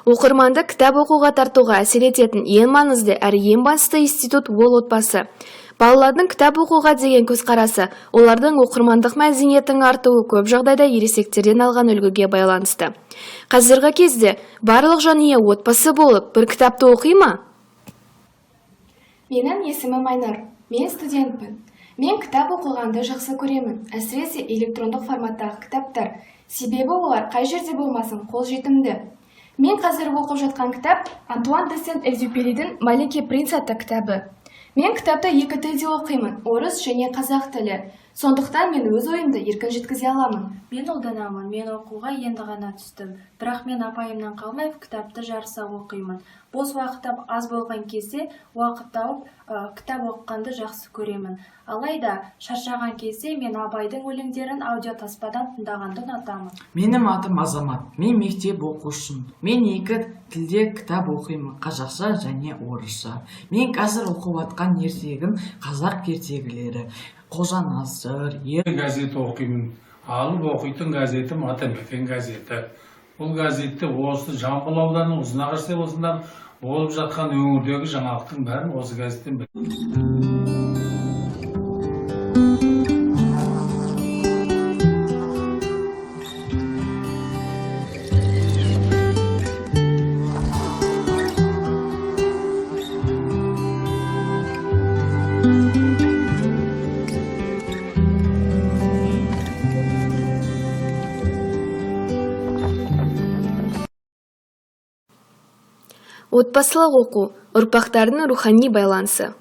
Оқырманды кітап оқуға тартуға әсер ететін ең маңызды әрі ең басты институт ол отбасы. Балалардың кітап оқуға деген көзқарасы, олардың оқырмандық мәдениетінің артуы көп жағдайда ересектерден алған үлгіге байланысты. Қазіргі кезде барлық жанұя отбасы болып, бір кітапты оқи ма? Менің есімім Айнар. Мен студентпін. Мен кітап оқығанды жақсы көремін, әсіресе электрондық форматтағы кітаптар. Себебі олар қай жерде болмасын қолжетімді. Мен қазір оқып жатқан кітап Антуан де Сент-Экзюперидің «Маленький принц» атты кітабы. Мен кітапты екі тілде оқимын, орыс және қазақ тілі. Сондықтан мен өз ойымды еркін жеткізе аламын. Мен ұлданамын, мен оқуға енді ғана түстім. Бірақ мен апайымнан қалмай кітапты жарыса оқимын. Бос уақытым аз болған кезде уақыт тауып кітап оқығанды жақсы көремін. Алайда шаршаған кезде мен Абайдың өлеңдерін аудиотаспадан тыңдағанды ұнатамын. Менің атым Азамат. Мен мектеп оқушымын. Мен екі тілде кітап оқимын, қазақша және орысша. Мен қазір оқып жатқан ертегім қазақ ертегілері. Қожанасыр, газет оқимын. Алып оқитын газетім Атамекен газеті. Бұл газетті осы Жамбыл ауданының Ұзынағаш селосында болып жатқан өңірдегі жаңалықтың бәрін осы газеттен Отбасылық оқу – ұрпақтардың рухани байланысы.